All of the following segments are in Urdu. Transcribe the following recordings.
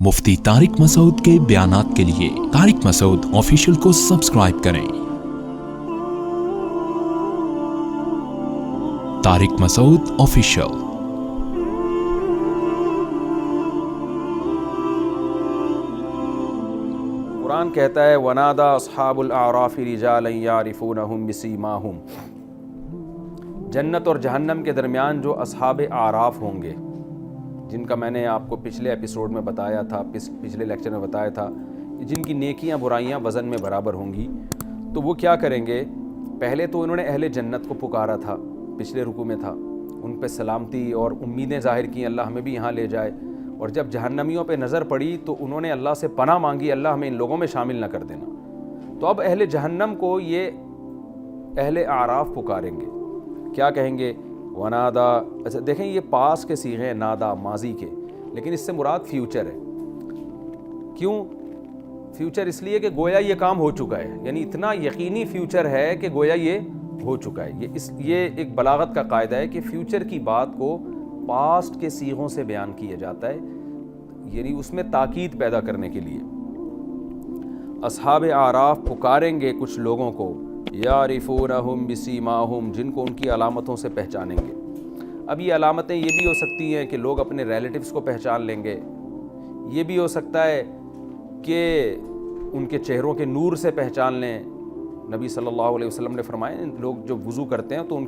مفتی طارق مسعود کے بیانات کے لیے طارق مسعود آفیشیل کو سبسکرائب کریں۔ طارق مسعود آفیشیل۔ قرآن کہتا ہے وَنَادَى أَصْحَابُ الْأَعْرَافِ رِجَالًا يَعْرِفُونَهُمْ بِسِيمَاهُمْ۔ جنت اور جہنم کے درمیان جو اصحاب اعراف ہوں گے، جن کا میں نے آپ کو پچھلے ایپیسوڈ میں بتایا تھا، پچھلے لیکچر میں بتایا تھا، جن کی نیکیاں برائیاں وزن میں برابر ہوں گی، تو وہ کیا کریں گے؟ پہلے تو انہوں نے اہل جنت کو پکارا تھا، پچھلے رکوع میں تھا، ان پہ سلامتی اور امیدیں ظاہر کی، اللہ ہمیں بھی یہاں لے جائے۔ اور جب جہنمیوں پہ نظر پڑی تو انہوں نے اللہ سے پناہ مانگی، اللہ ہمیں ان لوگوں میں شامل نہ کر دینا۔ تو اب اہل جہنم کو یہ اہل اعراف پکاریں گے، کیا کہیں گے؟ ونادا۔ اچھا دیکھیں، یہ پاس کے صیغے ہیں، نادا ماضی کے، لیکن اس سے مراد فیوچر ہے۔ کیوں فیوچر؟ اس لیے کہ گویا یہ کام ہو چکا ہے، یعنی اتنا یقینی فیوچر ہے کہ گویا یہ ہو چکا ہے۔ یہ ایک بلاغت کا قاعدہ ہے کہ فیوچر کی بات کو پاسٹ کے صیغوں سے بیان کیا جاتا ہے، یعنی اس میں تاکید پیدا کرنے کے لیے۔ اصحاب اعراف پکاریں گے کچھ لوگوں کو، یعرفونہم بسیماہم، جن کو ان کی علامتوں سے پہچانیں گے۔ اب یہ علامتیں یہ بھی ہو سکتی ہیں کہ لوگ اپنے ریلیٹیوز کو پہچان لیں گے، یہ بھی ہو سکتا ہے کہ ان کے چہروں کے نور سے پہچان لیں۔ نبی صلی اللہ علیہ وسلم نے فرمایا، لوگ جو وضو کرتے ہیں تو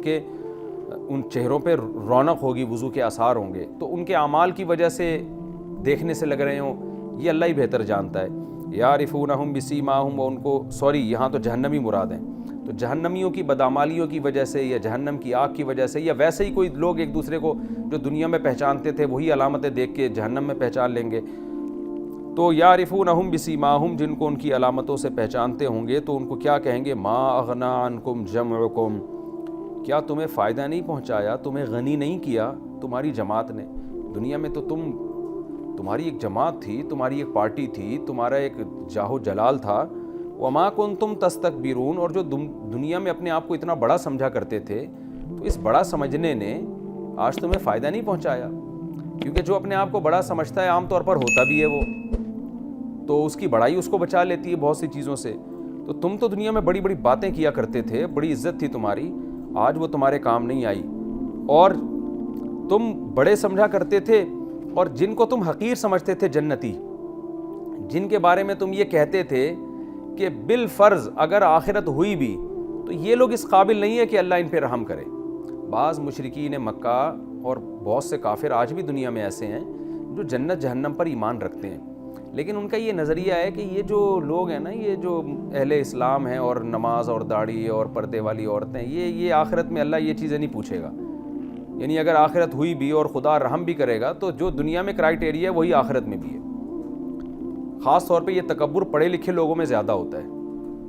ان چہروں پہ رونق ہوگی، وضو کے آثار ہوں گے، تو ان کے اعمال کی وجہ سے دیکھنے سے لگ رہے ہوں، یہ اللہ ہی بہتر جانتا ہے۔ یعرفونہم بسیماہم، اور ان کو یہاں تو جہنمی مراد ہیں، تو جہنمیوں کی بدعمالیوں کی وجہ سے یا جہنم کی آگ کی وجہ سے، یا ویسے ہی کوئی لوگ ایک دوسرے کو جو دنیا میں پہچانتے تھے وہی علامتیں دیکھ کے جہنم میں پہچان لیں گے۔ تو یعرفونہم بسیماہم، جن کو ان کی علامتوں سے پہچانتے ہوں گے، تو ان کو کیا کہیں گے؟ ما اغنی عنکم جمعکم، کیا تمہیں فائدہ نہیں پہنچایا، تمہیں غنی نہیں کیا تمہاری جماعت نے؟ دنیا میں تو تمہاری ایک جماعت تھی، تمہاری ایک پارٹی تھی، تمہارا ایک جاہ و جلال تھا۔ وما کنتم تستکبرون، اور جو دنیا میں اپنے آپ کو اتنا بڑا سمجھا کرتے تھے، تو اس بڑا سمجھنے نے آج تمہیں فائدہ نہیں پہنچایا، کیونکہ جو اپنے آپ کو بڑا سمجھتا ہے عام طور پر ہوتا بھی ہے وہ، تو اس کی بڑائی اس کو بچا لیتی ہے بہت سی چیزوں سے۔ تو تم تو دنیا میں بڑی بڑی باتیں کیا کرتے تھے، بڑی عزت تھی تمہاری، آج وہ تمہارے کام نہیں آئی۔ اور تم بڑے سمجھا کرتے تھے، اور جن کو تم حقیر سمجھتے تھے، جنتی، جن کے بارے میں تم یہ کہتے تھے کہ بالفرض اگر آخرت ہوئی بھی تو یہ لوگ اس قابل نہیں ہے کہ اللہ ان پہ رحم کرے۔ بعض مشرکین مکہ اور بہت سے کافر آج بھی دنیا میں ایسے ہیں جو جنت جہنم پر ایمان رکھتے ہیں، لیکن ان کا یہ نظریہ ہے کہ یہ جو لوگ ہیں نا، یہ جو اہل اسلام ہیں اور نماز اور داڑھی اور پردے والی عورتیں، یہ آخرت میں اللہ یہ چیزیں نہیں پوچھے گا، یعنی اگر آخرت ہوئی بھی اور خدا رحم بھی کرے گا تو جو دنیا میں کرائٹیریا ہے وہی آخرت میں بھی ہے۔ خاص طور پہ یہ تکبر پڑھے لکھے لوگوں میں زیادہ ہوتا ہے،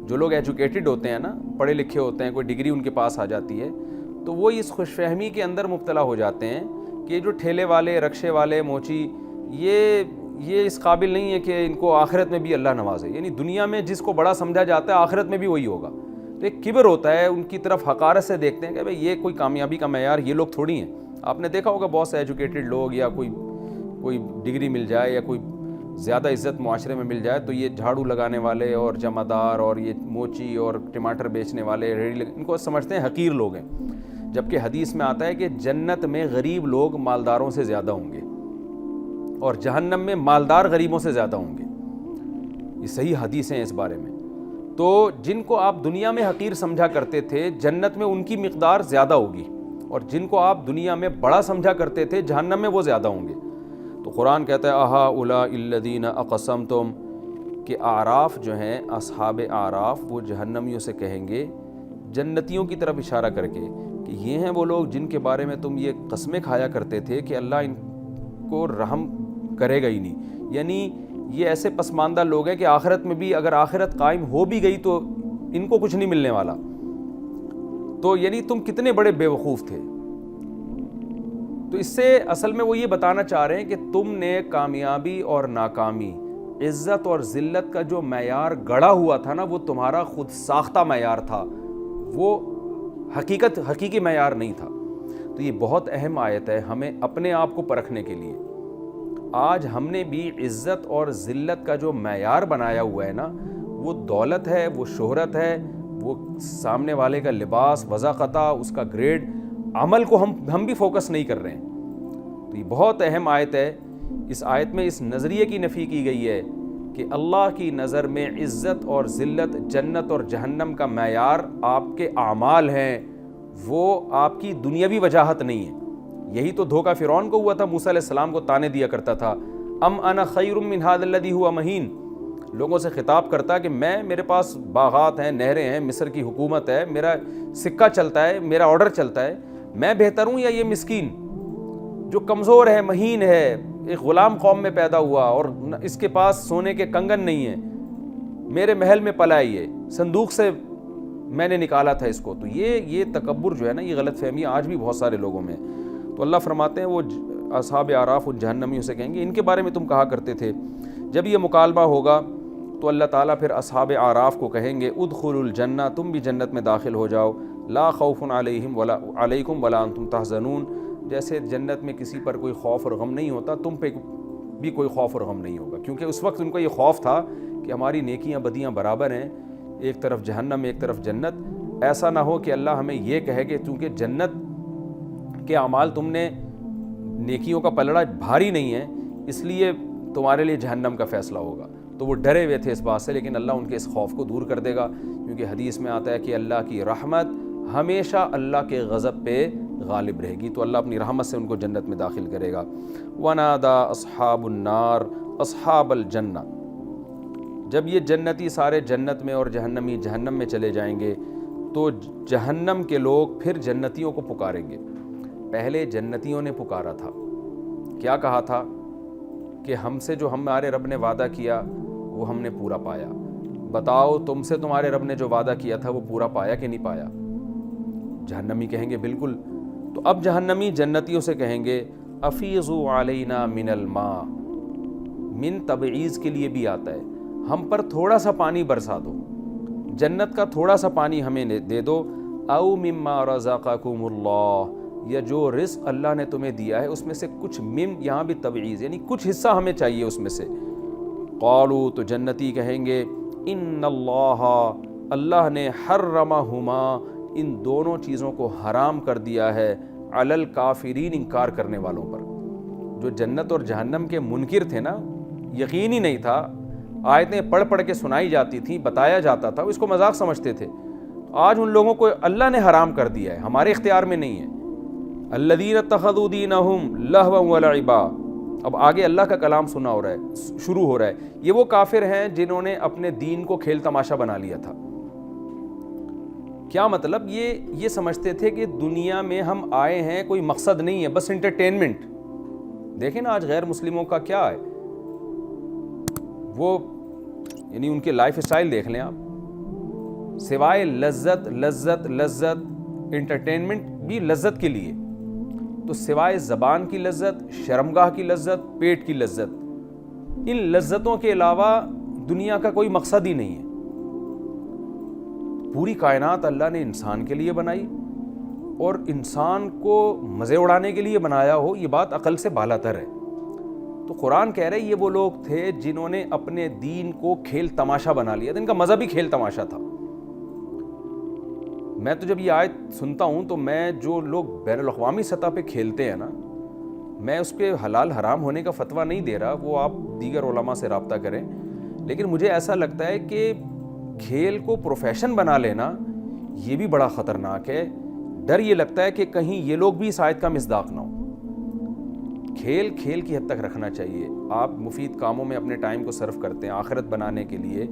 جو لوگ ایجوکیٹڈ ہوتے ہیں نا، پڑھے لکھے ہوتے ہیں، کوئی ڈگری ان کے پاس آ جاتی ہے، تو وہ اس خوش فہمی کے اندر مبتلا ہو جاتے ہیں کہ جو ٹھیلے والے، رکشے والے، موچی، یہ اس قابل نہیں ہے کہ ان کو آخرت میں بھی اللہ نوازے، یعنی دنیا میں جس کو بڑا سمجھا جاتا ہے آخرت میں بھی وہی ہوگا۔ تو ایک کبر ہوتا ہے، ان کی طرف حقارت سے دیکھتے ہیں کہ بھئی یہ کوئی کامیابی کا معیار یہ لوگ تھوڑی ہیں۔ آپ نے دیکھا ہوگا بہت سے ایجوکیٹڈ لوگ، یا کوئی ڈگری مل جائے یا کوئی زیادہ عزت معاشرے میں مل جائے، تو یہ جھاڑو لگانے والے اور جمعدار اور یہ موچی اور ٹماٹر بیچنے والے، ان کو سمجھتے ہیں حقیر لوگ ہیں، جبکہ حدیث میں آتا ہے کہ جنت میں غریب لوگ مالداروں سے زیادہ ہوں گے اور جہنم میں مالدار غریبوں سے زیادہ ہوں گے۔ یہ صحیح حدیث ہیں اس بارے میں۔ تو جن کو آپ دنیا میں حقیر سمجھا کرتے تھے، جنت میں ان کی مقدار زیادہ ہوگی، اور جن کو آپ دنیا میں بڑا سمجھا کرتے تھے، جہنم میں وہ زیادہ ہوں گے۔ تو قرآن کہتا ہے اہؤلاء الذین اقسمتم، کہ اعراف جو ہیں، اصحاب اعراف، وہ جہنمیوں سے کہیں گے، جنتیوں کی طرف اشارہ کر کے، کہ یہ ہیں وہ لوگ جن کے بارے میں تم یہ قسمیں کھایا کرتے تھے کہ اللہ ان کو رحم کرے گا ہی نہیں، یعنی یہ ایسے پسماندہ لوگ ہیں کہ آخرت میں بھی اگر آخرت قائم ہو بھی گئی تو ان کو کچھ نہیں ملنے والا۔ تو یعنی تم کتنے بڑے بے وقوف تھے۔ تو اس سے اصل میں وہ یہ بتانا چاہ رہے ہیں کہ تم نے کامیابی اور ناکامی، عزت اور ذلت کا جو معیار گڑھا ہوا تھا نا، وہ تمہارا خود ساختہ معیار تھا، وہ حقیقی معیار نہیں تھا۔ تو یہ بہت اہم آیت ہے ہمیں اپنے آپ کو پرکھنے کے لیے۔ آج ہم نے بھی عزت اور ذلت کا جو معیار بنایا ہوا ہے نا، وہ دولت ہے، وہ شہرت ہے، وہ سامنے والے کا لباس، وضاقتہ، اس کا گریڈ، عمل کو ہم بھی فوکس نہیں کر رہے ہیں۔ تو یہ بہت اہم آیت ہے۔ اس آیت میں اس نظریے کی نفی کی گئی ہے کہ اللہ کی نظر میں عزت اور ذلت، جنت اور جہنم کا معیار آپ کے اعمال ہیں، وہ آپ کی دنیاوی وجاہت نہیں ہے۔ یہی تو دھوکہ فرعون کو ہوا تھا، موسیٰ علیہ السلام کو طعنے دیا کرتا تھا، ام انا خیر من ھذا الذی ھو مہین، لوگوں سے خطاب کرتا کہ میرے پاس باغات ہیں، نہریں ہیں، مصر کی حکومت ہے، میرا سکہ چلتا ہے، میرا آرڈر چلتا ہے، میں بہتر ہوں یا یہ مسکین جو کمزور ہے، مہین ہے، ایک غلام قوم میں پیدا ہوا اور اس کے پاس سونے کے کنگن نہیں ہیں، میرے محل میں پلا ہے، صندوق سے میں نے نکالا تھا اس کو۔ تو یہ تکبر جو ہے نا، یہ غلط فہمی آج بھی بہت سارے لوگوں میں۔ تو اللہ فرماتے ہیں وہ اصحاب اعراف ان جہنمیوں سے کہیں گے ان کے بارے میں تم کہا کرتے تھے۔ جب یہ مکالمہ ہوگا تو اللہ تعالیٰ پھر اصحاب اعراف کو کہیں گے ادخلوا الجنہ، تم بھی جنت میں داخل ہو جاؤ، لا خوف علیکم ولا انتم تحزنون، جیسے جنت میں کسی پر کوئی خوف اور غم نہیں ہوتا، تم پہ بھی کوئی خوف اور غم نہیں ہوگا، کیونکہ اس وقت ان کو یہ خوف تھا کہ ہماری نیکیاں بدیاں برابر ہیں، ایک طرف جہنم ایک طرف جنت، ایسا نہ ہو کہ اللہ ہمیں یہ کہے کہ چونکہ جنت کے اعمال تم نے نیکیوں کا پلڑا بھاری نہیں ہے اس لیے تمہارے لیے جہنم کا فیصلہ ہوگا۔ تو وہ ڈرے ہوئے تھے اس بات سے، لیکن اللہ ان کے اس خوف کو دور کر دے گا، کیونکہ حدیث میں آتا ہے کہ اللہ کی رحمت ہمیشہ اللہ کے غضب پہ غالب رہے گی، تو اللہ اپنی رحمت سے ان کو جنت میں داخل کرے گا۔ وَنَادَا أَصْحَابُ النَّارِ أَصْحَابَ الْجَنَّةِ، جب یہ جنتی سارے جنت میں اور جہنمی جہنم میں چلے جائیں گے تو جہنم کے لوگ پھر جنتیوں کو پکاریں گے۔ پہلے جنتیوں نے پکارا تھا، کیا کہا تھا کہ ہم سے جو ہمارے رب نے وعدہ کیا وہ ہم نے پورا پایا، بتاؤ تم سے تمہارے رب نے جو وعدہ کیا تھا وہ پورا پایا کہ نہیں پایا؟ جہنمی کہیں گے بالکل۔ تو اب جہنمی جنتیوں سے کہیں گے افیضوا علینا من الماء، من تبعیض کے لیے بھی آتا ہے، ہم پر تھوڑا سا پانی برسا دو، جنت کا تھوڑا سا پانی ہمیں دے دو، او مما رزقکم اللہ، یا جو رزق اللہ نے تمہیں دیا ہے اس میں سے کچھ، یہاں بھی تبعیض یعنی کچھ حصہ ہمیں چاہیے اس میں سے۔ قالوا، تو جنتی کہیں گے ان اللہ نے حرمہما، ان دونوں چیزوں کو حرام کر دیا ہے، علی الکافرین، انکار کرنے والوں پر۔ جو جنت اور جہنم کے منکر تھے نا، یقین ہی نہیں تھا، آیتیں پڑھ پڑھ کے سنائی جاتی تھیں، بتایا جاتا تھا، اس کو مذاق سمجھتے تھے، آج ان لوگوں کو اللہ نے حرام کر دیا ہے، ہمارے اختیار میں نہیں ہے۔ الذین اتخذوا دینہم لہوا ولعبا، اب آگے اللہ کا کلام شروع ہو رہا ہے، یہ وہ کافر ہیں جنہوں نے اپنے دین کو کھیل تماشا بنا لیا تھا۔ کیا مطلب؟ یہ سمجھتے تھے کہ دنیا میں ہم آئے ہیں، کوئی مقصد نہیں ہے، بس انٹرٹینمنٹ۔ دیکھیں نا آج غیر مسلموں کا کیا ہے، وہ یعنی ان کے لائف اسٹائل دیکھ لیں آپ، سوائے لذت لذت لذت، انٹرٹینمنٹ بھی لذت کے لیے، تو سوائے زبان کی لذت، شرمگاہ کی لذت، پیٹ کی لذت، ان لذتوں کے علاوہ دنیا کا کوئی مقصد ہی نہیں ہے۔ پوری کائنات اللہ نے انسان کے لیے بنائی، اور انسان کو مزے اڑانے کے لیے بنایا ہو، یہ بات عقل سے بالاتر ہے۔ تو قرآن کہہ رہے یہ وہ لوگ تھے جنہوں نے اپنے دین کو کھیل تماشا بنا لیا تھا، ان کا مذہب ہی کھیل تماشا تھا۔ میں تو جب یہ آیت سنتا ہوں تو میں جو لوگ بین الاقوامی سطح پہ کھیلتے ہیں نا، میں اس کے حلال حرام ہونے کا فتویٰ نہیں دے رہا، وہ آپ دیگر علماء سے رابطہ کریں، لیکن مجھے ایسا لگتا ہے کہ کھیل کو پروفیشن بنا لینا یہ بھی بڑا خطرناک ہے۔ ڈر یہ لگتا ہے کہ کہیں یہ لوگ بھی اس آیت کا مصداق نہ ہو۔ کھیل کی حد تک رکھنا چاہیے، آپ مفید کاموں میں اپنے ٹائم کو صرف کرتے ہیں، آخرت بنانے کے لیے،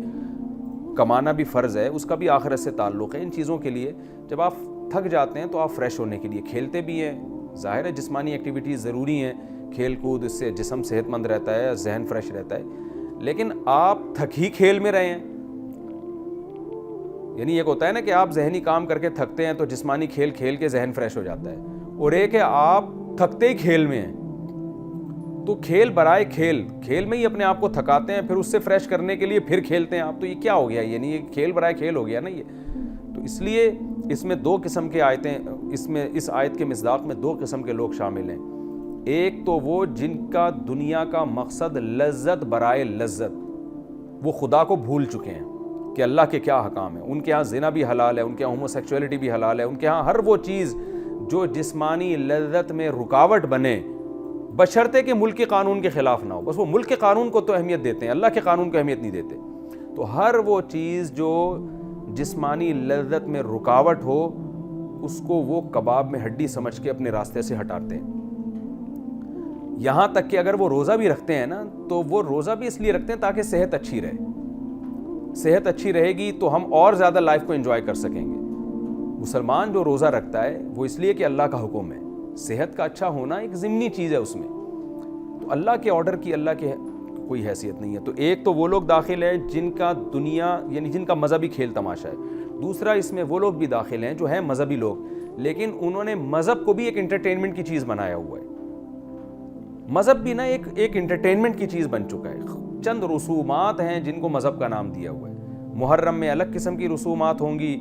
کمانا بھی فرض ہے، اس کا بھی آخرت سے تعلق ہے، ان چیزوں کے لیے جب آپ تھک جاتے ہیں تو آپ فریش ہونے کے لیے کھیلتے بھی ہیں۔ ظاہر ہے جسمانی ایکٹیویٹیز ضروری ہیں، کھیل کود، اس سے جسم صحت مند رہتا ہے، ذہن فریش رہتا ہے، لیکن آپ تھک ہی کھیل میں رہے ہیں۔ یعنی ایک ہوتا ہے نا کہ آپ ذہنی کام کر کے تھکتے ہیں تو جسمانی کھیل کھیل کے ذہن فریش ہو جاتا ہے، اور ایک ہے آپ تھکتے ہی کھیل میں ہیں، تو کھیل برائے کھیل میں ہی اپنے آپ کو تھکاتے ہیں، پھر اس سے فریش کرنے کے لیے پھر کھیلتے ہیں آپ، تو یہ کیا ہو گیا؟ یعنی یہ کھیل برائے کھیل ہو گیا نا یہ۔ تو اس لیے اس میں دو قسم کے آیتیں، اس آیت کے مصداق میں دو قسم کے لوگ شامل ہیں۔ ایک تو وہ جن کا دنیا کا مقصد لذت برائے لذت، وہ خدا کو بھول چکے ہیں کہ اللہ کے کیا حکام ہیں. ان کے ہاں زنا بھی حلال ہے، ان کے ہاں ہومو سیکچولیٹی بھی حلال ہے، ان کے ہاں ہر وہ چیز جو جسمانی لذت میں رکاوٹ بنے، بشرطے کہ ملک کے قانون کے خلاف نہ ہو. بس وہ ملک کے قانون کو تو اہمیت دیتے ہیں، اللہ کے قانون کو اہمیت نہیں دیتے. تو ہر وہ چیز جو جسمانی لذت میں رکاوٹ ہو اس کو وہ کباب میں ہڈی سمجھ کے اپنے راستے سے ہٹاتے ہیں. یہاں تک کہ اگر وہ روزہ بھی رکھتے ہیں نا تو وہ روزہ بھی اس لیے رکھتے ہیں تاکہ صحت اچھی رہے. صحت اچھی رہے گی تو ہم اور زیادہ لائف کو انجوائے کر سکیں گے. مسلمان جو روزہ رکھتا ہے وہ اس لیے کہ اللہ کا حکم ہے. صحت کا اچھا ہونا ایک ضمنی چیز ہے اس میں، تو اللہ کے آرڈر کی اللہ کے کوئی حیثیت نہیں ہے. تو ایک تو وہ لوگ داخل ہیں جن کا دنیا یعنی جن کا مذہبی کھیل تماشا ہے. دوسرا اس میں وہ لوگ بھی داخل ہیں جو ہیں مذہبی لوگ لیکن انہوں نے مذہب کو بھی ایک انٹرٹینمنٹ کی چیز بنایا ہوا ہے. مذہب بھی نا ایک انٹرٹینمنٹ کی چیز بن چکا ہے. چند رسومات ہیں جن کو مذہب کا نام دیا ہوا ہے. محرم میں الگ قسم کی رسومات ہوں گی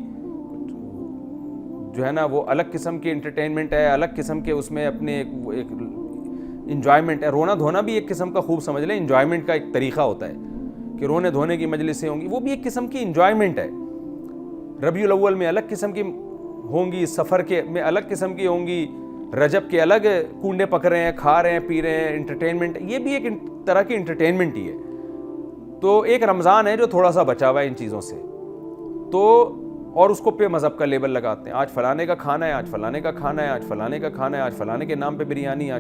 جو ہے نا، وہ الگ قسم کی انٹرٹینمنٹ ہے، الگ قسم کے اس میں اپنے ایک انجوائمنٹ ہے. رونا دھونا بھی ایک قسم کا خوب سمجھ لیں انجوائمنٹ کا ایک طریقہ ہوتا ہے کہ رونے دھونے کی مجلسیں ہوں گی، وہ بھی ایک قسم کی انجوائمنٹ ہے. ربیع الاول میں الگ قسم کی ہوں گی، سفر کے میں الگ قسم کی ہوں گی، رجب کے الگ کنڈے پک رہے ہیں، کھا رہے ہیں، پی رہے ہیں، انٹرٹینمنٹ. یہ بھی ایک طرح کی انٹرٹینمنٹ ہی ہے. تو ایک رمضان ہے جو تھوڑا سا بچا ہوا ہے ان چیزوں سے، تو اور اس کو پہ مذہب کا لیبل لگاتے ہیں. آج فلانے کا کھانا ہے، آج فلانے کا کھانا ہے، آج فلانے کا کھانا ہے، آج فلانے کے نام پہ بریانی.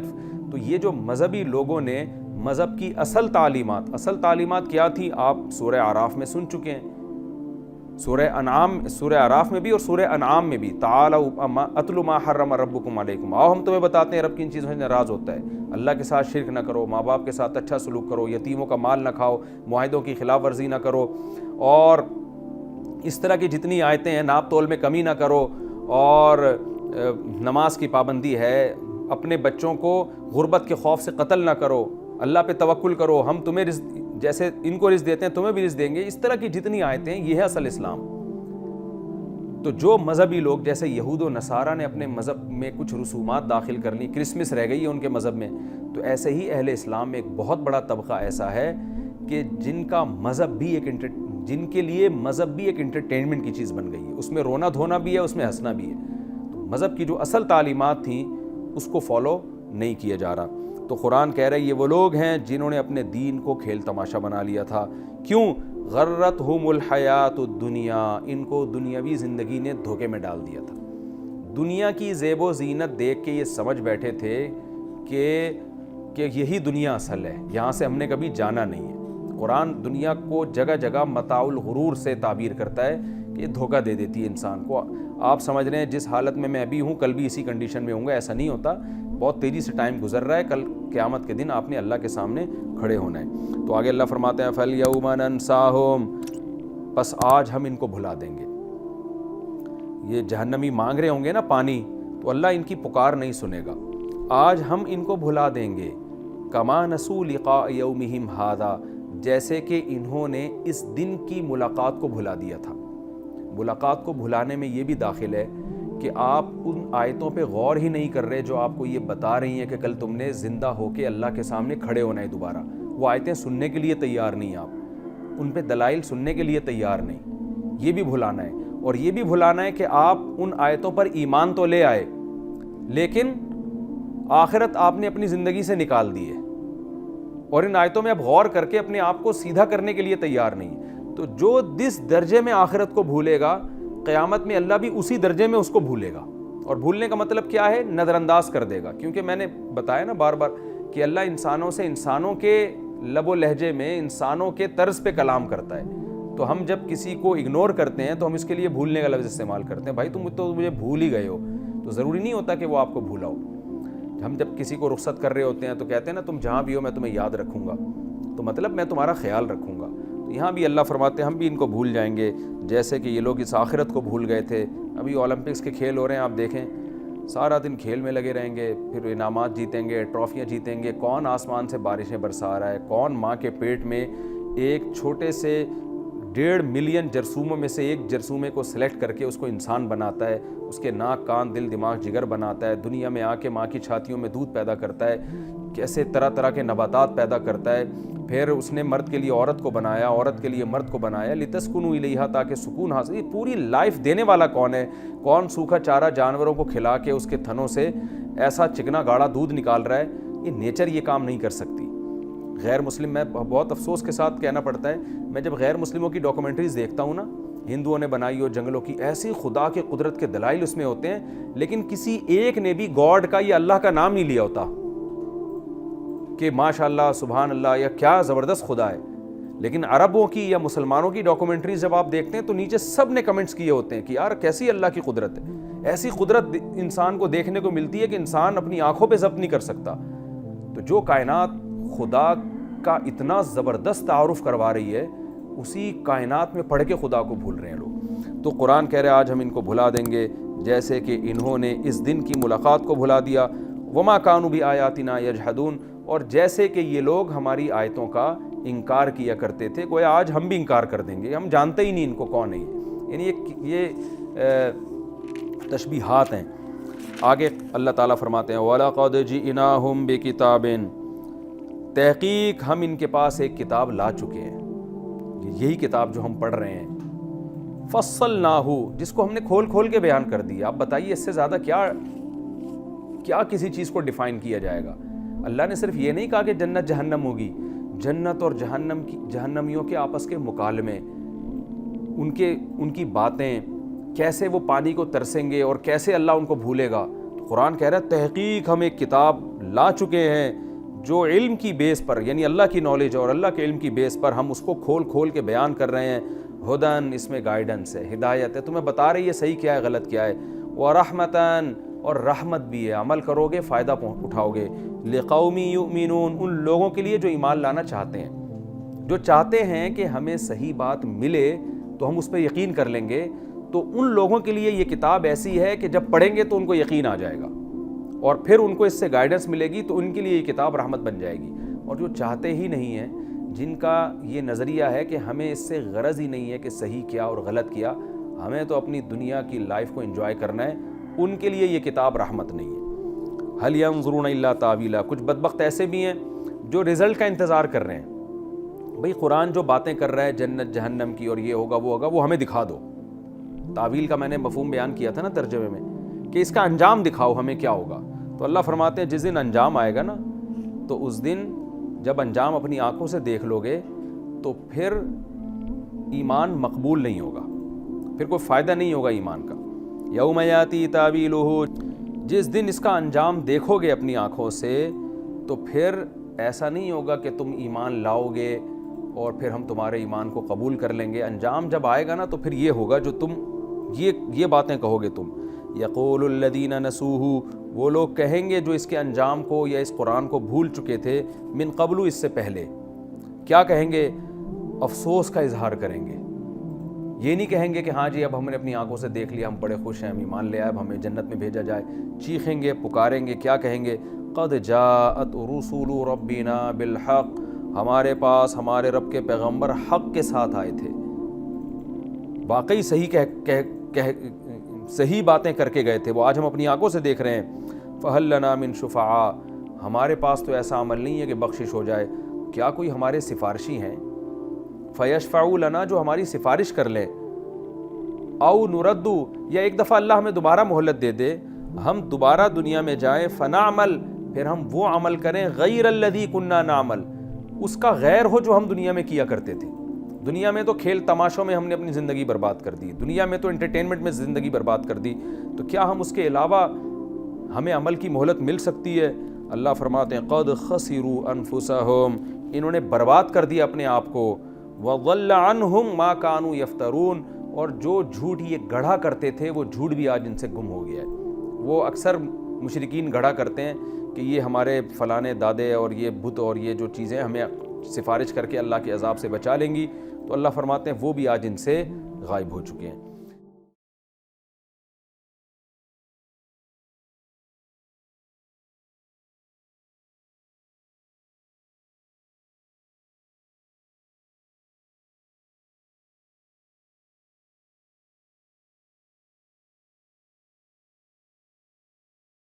تو یہ جو مذہبی لوگوں نے مذہب کی اصل تعلیمات کیا تھی آپ سورہ اعراف میں سن چکے ہیں. سورہ اعراف میں بھی اور سورہ انعام میں بھی، تعالوا اتل ما حرم ربکم علیکم، آؤ ہم تمہیں بتاتے ہیں رب کن چیزوں سے ناراض ہوتا ہے. اللہ کے ساتھ شرک نہ کرو، ماں باپ کے ساتھ اچھا سلوک کرو، یتیموں کا مال نہ کھاؤ، معاہدوں کی خلاف ورزی نہ کرو، اور اس طرح کی جتنی آیتیں ہیں ناپ تول میں کمی نہ کرو، اور نماز کی پابندی ہے، اپنے بچوں کو غربت کے خوف سے قتل نہ کرو، اللہ پہ توکل کرو، ہم تمہیں رزق جیسے ان کو رزق دیتے ہیں تمہیں بھی رزق دیں گے. اس طرح کی جتنی آیتیں ہیں یہ ہے اصل اسلام. تو جو مذہبی لوگ جیسے یہود و نصارہ نے اپنے مذہب میں کچھ رسومات داخل کر لی، کرسمس رہ گئی ہے ان کے مذہب میں، تو ایسے ہی اہل اسلام میں ایک بہت بڑا طبقہ ایسا ہے کہ جن کے لیے مذہب بھی ایک انٹرٹینمنٹ کی چیز بن گئی ہے. اس میں رونا دھونا بھی ہے، اس میں ہنسنا بھی ہے. تو مذہب کی جو اصل تعلیمات تھیں اس کو فالو نہیں کیا جا رہا. تو قرآن کہہ رہا ہے یہ وہ لوگ ہیں جنہوں نے اپنے دین کو کھیل تماشا بنا لیا تھا. کیوں؟ غرتہم الحیات الدنیا، ان کو دنیاوی زندگی نے دھوکے میں ڈال دیا تھا. دنیا کی زیب و زینت دیکھ کے یہ سمجھ بیٹھے تھے کہ یہی دنیا اصل ہے، یہاں سے ہم نے کبھی جانا نہیں ہے. قرآن دنیا کو جگہ جگہ متاع الغرور سے تعبیر کرتا ہے کہ یہ دھوکہ دے دیتی ہے انسان کو. آپ سمجھ رہے ہیں جس حالت میں ابھی ہوں کل بھی اسی کنڈیشن میں ہوں گا، ایسا نہیں ہوتا. بہت تیزی سے ٹائم گزر رہا ہے، کل قیامت کے دن آپ نے اللہ کے سامنے کھڑے ہونا ہے. تو آگے اللہ فرماتے ہیں فَالْيَوْمَ نَنْسَاهُمْ، پس آج ہم ان کو بھلا دیں گے. یہ جہنمی مانگ رہے ہوں گے نا پانی، تو اللہ ان کی پکار نہیں سنے گا. آج ہم ان کو بھلا دیں گے. كَمَا نَسُوا لِقَاءَ يَوْمِهِمْ هَذَا، جیسے کہ انہوں نے اس دن کی ملاقات کو بھلا دیا تھا. ملاقات کو بھلانے میں یہ بھی داخل ہے کہ آپ ان آیتوں پہ غور ہی نہیں کر رہے جو آپ کو یہ بتا رہی ہیں کہ کل تم نے زندہ ہو کے اللہ کے سامنے کھڑے ہونا ہے دوبارہ. وہ آیتیں سننے کے لیے تیار نہیں، آپ ان پہ دلائل سننے کے لیے تیار نہیں. یہ بھی بھلانا ہے. اور یہ بھی بھلانا ہے کہ آپ ان آیتوں پر ایمان تو لے آئے لیکن آخرت آپ نے اپنی زندگی سے نکال دی ہے، اور ان آیتوں میں اب غور کر کے اپنے آپ کو سیدھا کرنے کے لیے تیار نہیں. تو جو جس درجے میں آخرت کو بھولے گا، قیامت میں اللہ بھی اسی درجے میں اس کو بھولے گا. اور بھولنے کا مطلب کیا ہے؟ نظر انداز کر دے گا. کیونکہ میں نے بتایا نا بار بار کہ اللہ انسانوں سے انسانوں کے لب و لہجے میں، انسانوں کے طرز پہ کلام کرتا ہے. تو ہم جب کسی کو اگنور کرتے ہیں تو ہم اس کے لیے بھولنے کا لفظ استعمال کرتے ہیں. بھائی تم تو مجھے بھول ہی گئے ہو، تو ضروری نہیں ہوتا کہ وہ آپ کو بھولا ہو. ہم جب کسی کو رخصت کر رہے ہوتے ہیں تو کہتے ہیں نا تم جہاں بھی ہو میں تمہیں یاد رکھوں گا، تو مطلب میں تمہارا خیال رکھوں گا. تو یہاں بھی اللہ فرماتے ہیں ہم بھی ان کو بھول جائیں گے جیسے کہ یہ لوگ اس آخرت کو بھول گئے تھے. ابھی اولمپکس کے کھیل ہو رہے ہیں، آپ دیکھیں سارا دن کھیل میں لگے رہیں گے، پھر انعامات جیتیں گے، ٹرافیاں جیتیں گے. کون آسمان سے بارشیں برسا رہا ہے؟ کون ماں کے پیٹ میں ایک چھوٹے سے 1.5 ملین جرثوموں میں سے ایک جرثومے کو سلیکٹ کر کے اس کو انسان بناتا ہے، اس کے ناک کان دل دماغ جگر بناتا ہے، دنیا میں آ کے ماں کی چھاتیوں میں دودھ پیدا کرتا ہے، کیسے طرح طرح کے نباتات پیدا کرتا ہے، پھر اس نے مرد کے لیے عورت کو بنایا، عورت کے لیے مرد کو بنایا، لتسکنوا الیہا تاکہ سکون حاصل۔ یہ پوری لائف دینے والا کون ہے؟ کون سوکھا چارہ جانوروں کو کھلا کے اس کے تھنوں سے ایسا چکنا گاڑا دودھ نکال رہا ہے؟ یہ نیچر یہ کام نہیں کر سکتی۔ غیر مسلم، میں بہت افسوس کے ساتھ کہنا پڑتا ہے، میں جب غیر مسلموں کی ڈاکومنٹریز دیکھتا ہوں نا، ہندوؤں نے بنائی ہو جنگلوں کی، ایسی خدا کے قدرت کے دلائل اس میں ہوتے ہیں، لیکن کسی ایک نے بھی گاڈ کا یا اللہ کا نام نہیں لیا ہوتا کہ ماشاء اللہ سبحان اللہ یا کیا زبردست خدا ہے۔ لیکن عربوں کی یا مسلمانوں کی ڈاکومنٹریز جب آپ دیکھتے ہیں تو نیچے سب نے کمنٹس کیے ہوتے ہیں کہ یار کیسی اللہ کی قدرت ہے، ایسی قدرت انسان کو دیکھنے کو ملتی ہے کہ انسان اپنی آنکھوں پہ ضبط نہیں کر سکتا۔ تو جو کائنات خدا کا اتنا زبردست تعارف کروا رہی ہے، اسی کائنات میں پڑھ کے خدا کو بھول رہے ہیں لوگ۔ تو قرآن کہہ رہے ہیں آج ہم ان کو بھلا دیں گے جیسے کہ انہوں نے اس دن کی ملاقات کو بھلا دیا، وما کانوا بآیاتنا یجحدون، اور جیسے کہ یہ لوگ ہماری آیتوں کا انکار کیا کرتے تھے، گویا آج ہم بھی انکار کر دیں گے، ہم جانتے ہی نہیں ان کو کون ہے۔ یعنی یہ تشبیہات ہیں۔ آگے اللہ تعالیٰ فرماتے ہیں وَلَقَدْ جِئْنَاهُمْ بِكِتَابٍ، تحقیق ہم ان کے پاس ایک کتاب لا چکے ہیں، یہی کتاب جو ہم پڑھ رہے ہیں، فَصَّلْنَاهُ، جس کو ہم نے کھول کھول کے بیان کر دیا۔ آپ بتائیے اس سے زیادہ کیا کسی چیز کو ڈیفائن کیا جائے گا؟ اللہ نے صرف یہ نہیں کہا کہ جنت جہنم ہوگی، جنت اور جہنمیوں کے آپس کے مکالمے، ان کی باتیں، کیسے وہ پانی کو ترسیں گے اور کیسے اللہ ان کو بھولے گا۔ قرآن کہہ رہا ہے تحقیق ہم ایک کتاب لا چکے ہیں جو علم کی بیس پر، یعنی اللہ کی نالج اور اللہ کے علم کی بیس پر ہم اس کو کھول کھول کے بیان کر رہے ہیں۔ ہدن، اس میں گائیڈنس ہے، ہدایت ہے، تمہیں بتا رہی ہے صحیح کیا ہے غلط کیا ہے، ورحمتاً، اور رحمت بھی ہے، عمل کرو گے فائدہ اٹھاؤ گے، لقوم یؤمنون، ان لوگوں کے لیے جو ایمان لانا چاہتے ہیں، جو چاہتے ہیں کہ ہمیں صحیح بات ملے تو ہم اس پہ یقین کر لیں گے، تو ان لوگوں کے لیے یہ کتاب ایسی ہے کہ جب پڑھیں گے تو ان کو یقین آ جائے گا، اور پھر ان کو اس سے گائیڈنس ملے گی تو ان کے لیے یہ کتاب رحمت بن جائے گی۔ اور جو چاہتے ہی نہیں ہیں، جن کا یہ نظریہ ہے کہ ہمیں اس سے غرض ہی نہیں ہے کہ صحیح کیا اور غلط کیا، ہمیں تو اپنی دنیا کی لائف کو انجوائے کرنا ہے، ان کے لیے یہ کتاب رحمت نہیں ہے۔ هل ينظرون الا تاویلا، کچھ بدبخت ایسے بھی ہیں جو رزلٹ کا انتظار کر رہے ہیں۔ بھئی قرآن جو باتیں کر رہا ہے جنت جہنم کی اور یہ ہوگا وہ ہوگا، وہ ہمیں دکھا دو۔ تعویل کا میں نے مفہوم بیان کیا تھا نا ترجمے میں، کہ اس کا انجام دکھاؤ ہمیں کیا ہوگا۔ تو اللہ فرماتے ہیں جس دن انجام آئے گا نا، تو اس دن جب انجام اپنی آنکھوں سے دیکھ لو گے تو پھر ایمان مقبول نہیں ہوگا، پھر کوئی فائدہ نہیں ہوگا ایمان کا۔ یوم یاتی تاویلہ، جس دن اس کا انجام دیکھو گے اپنی آنکھوں سے تو پھر ایسا نہیں ہوگا کہ تم ایمان لاؤ گے اور پھر ہم تمہارے ایمان کو قبول کر لیں گے۔ انجام جب آئے گا نا تو پھر یہ ہوگا جو تم یہ باتیں کہو گے تم۔ یقول الذین نسوہ، وہ لوگ کہیں گے جو اس کے انجام کو یا اس قرآن کو بھول چکے تھے، من قبل، اس سے پہلے، کیا کہیں گے؟ افسوس کا اظہار کریں گے۔ یہ نہیں کہیں گے کہ ہاں جی اب ہم نے اپنی آنکھوں سے دیکھ لیا، ہم بڑے خوش ہیں، ہم ایمان لے آئے، اب ہمیں جنت میں بھیجا جائے۔ چیخیں گے، پکاریں گے، کیا کہیں گے؟ قد جاءت رسول ربنا بالحق، ہمارے پاس ہمارے رب کے پیغمبر حق کے ساتھ آئے تھے، واقعی صحیح باتیں کر کے گئے تھے، وہ آج ہم اپنی آنکھوں سے دیکھ رہے ہیں۔ فہل لنا من شفعاء، ہمارے پاس تو ایسا عمل نہیں ہے کہ بخشش ہو جائے، کیا کوئی ہمارے سفارشی ہیں؟ فیشفعوا لنا، جو ہماری سفارش کر لیں، او نردو، یا ایک دفعہ اللہ ہمیں دوبارہ مہلت دے دے، ہم دوبارہ دنیا میں جائیں، فنعمل، پھر ہم وہ عمل کریں، غیر الذی کننا نعمل، اس کا غیر ہو جو ہم دنیا میں کیا کرتے تھے۔ دنیا میں تو کھیل تماشوں میں ہم نے اپنی زندگی برباد کر دی، دنیا میں تو انٹرٹینمنٹ میں زندگی برباد کر دی، تو کیا ہم اس کے علاوہ ہمیں عمل کی مہلت مل سکتی ہے؟ اللہ فرماتے ہیں قد خسروا انفسہم، انہوں نے برباد کر دیا اپنے آپ کو، وضل عنہم ما کانوا یفترون، اور جو جھوٹ یہ گڑھا کرتے تھے وہ جھوٹ بھی آج ان سے گم ہو گیا ہے۔ وہ اکثر مشرکین گڑھا کرتے ہیں کہ یہ ہمارے فلانے دادے اور یہ بت اور یہ جو چیزیں ہمیں سفارش کر کے اللہ کے عذاب سے بچا لیں گی، تو اللہ فرماتے ہیں وہ بھی آج ان سے غائب ہو چکے ہیں۔